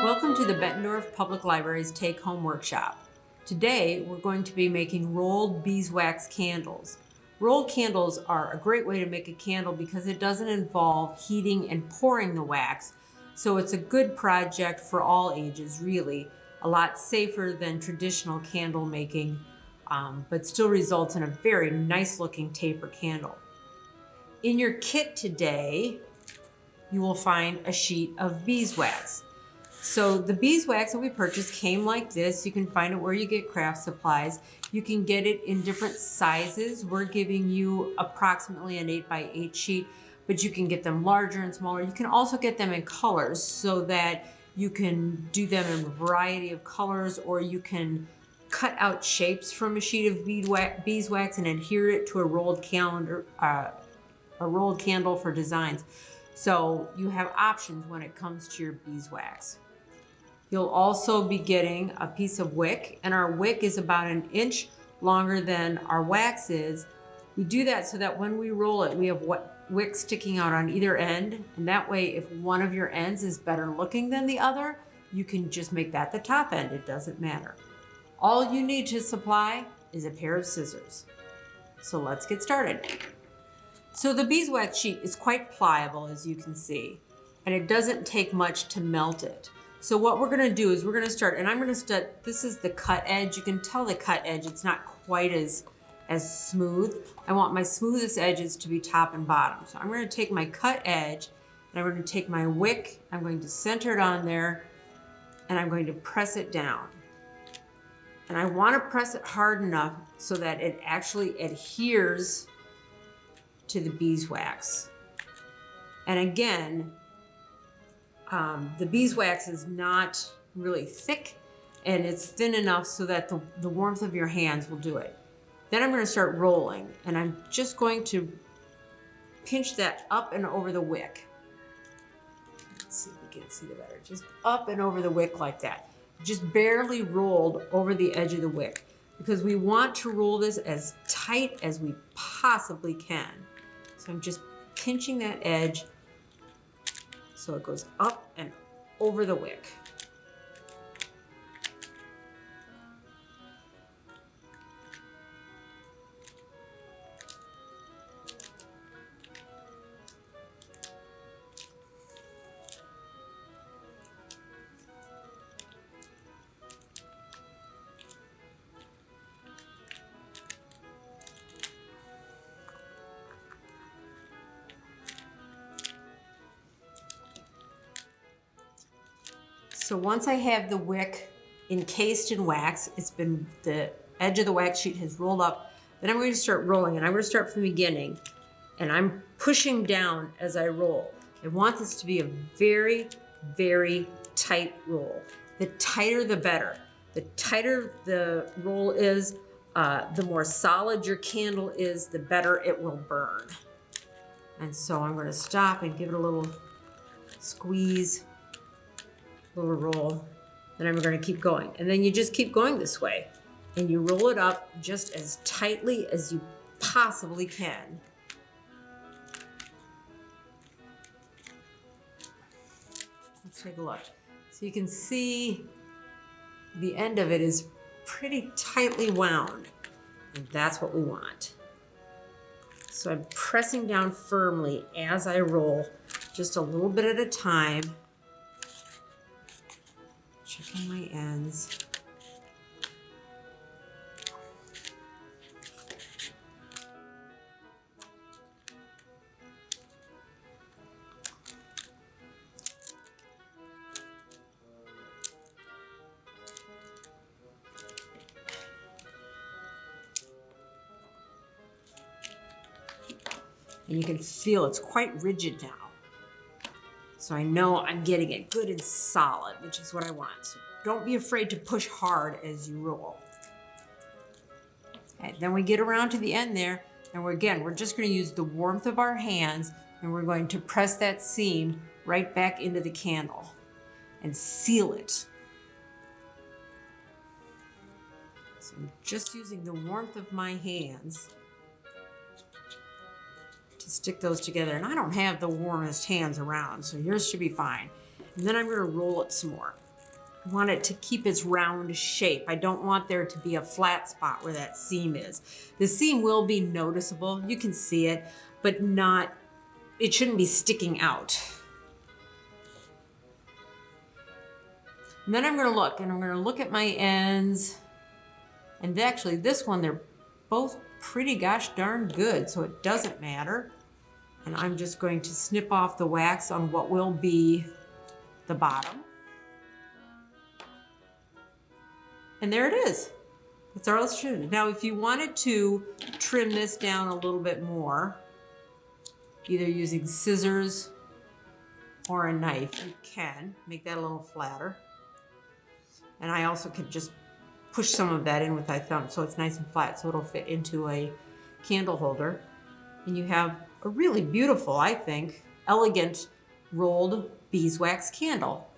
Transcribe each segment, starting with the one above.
Welcome to the Bettendorf Public Library's Take Home Workshop. Today we're going to be making rolled beeswax candles. Rolled candles are a great way to make a candle because it doesn't involve heating and pouring the wax, so it's a good project for all ages really. A lot safer than traditional candle making, but still results in a very nice looking taper candle. In your kit today, you will find a sheet of beeswax. So the beeswax that we purchased came like this. You can find it where you get craft supplies. You can get it in different sizes. We're giving you approximately an 8x8 sheet, but you can get them larger and smaller. You can also get them in colors so that you can do them in a variety of colors, or you can cut out shapes from a sheet of beeswax and adhere it to a rolled candle for designs. So you have options when it comes to your beeswax. You'll also be getting a piece of wick, and our wick is about 1 inch longer than our wax is. We do that so that when we roll it, we have wick sticking out on either end, and that way if one of your ends is better looking than the other, you can just make that the top end. It doesn't matter. All you need to supply is a pair of scissors. So let's get started. So the beeswax sheet is quite pliable, as you can see, and it doesn't take much to melt it. So what we're gonna do is we're gonna start, and I'm gonna start, this is the cut edge. You can tell the cut edge, it's not quite as smooth. I want my smoothest edges to be top and bottom. So I'm gonna take my cut edge, and I'm gonna take my wick, I'm going to center it on there, and I'm going to press it down. And I wanna press it hard enough so that it actually adheres to the beeswax. And again, the beeswax is not really thick, and it's thin enough so that the warmth of your hands will do it. Then I'm going to start rolling, and I'm just going to pinch that up and over the wick. Let's see if we can see the better. Just up and over the wick like that. Just barely rolled over the edge of the wick, because we want to roll this as tight as we possibly can. So I'm just pinching that edge so it goes up and over the wick. So once I have the wick encased in wax, the edge of the wax sheet has rolled up, then I'm going to start rolling, and I'm going to start from the beginning, and I'm pushing down as I roll. I want this to be a very, very tight roll. The tighter the better. The tighter the roll is, the more solid your candle is, the better it will burn. And so I'm going to stop and give it a little squeeze. Little roll, then I'm going to keep going. And then you just keep going this way, and you roll it up just as tightly as you possibly can. Let's take a look. So you can see the end of it is pretty tightly wound, and that's what we want. So I'm pressing down firmly as I roll, just a little bit at a time. Checking my ends. And you can feel it's quite rigid now. So I know I'm getting it good and solid, which is what I want. So don't be afraid to push hard as you roll. Okay, then we get around to the end there, and we're just going to use the warmth of our hands, and we're going to press that seam right back into the candle and seal it. So I'm just using the warmth of my hands to stick those together. And I don't have the warmest hands around, so yours should be fine. And then I'm going to roll it some more. I want it to keep its round shape. I don't want there to be a flat spot where that seam is. The seam will be noticeable. You can see it, but it shouldn't be sticking out. And then I'm going to look at my ends. And actually this one, they're both pretty gosh darn good, so it doesn't matter. And I'm just going to snip off the wax on what will be the bottom. And there it is. That's our illustration. Now, if you wanted to trim this down a little bit more, either using scissors or a knife, you can make that a little flatter. And I also could just push some of that in with my thumb so it's nice and flat so it'll fit into a candle holder. And you have a really beautiful, I think, elegant rolled beeswax candle.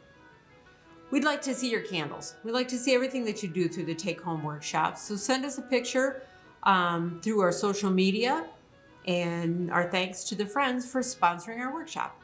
We'd like to see your candles. We'd like to see everything that you do through the take-home workshops. So send us a picture through our social media, and our thanks to the friends for sponsoring our workshop.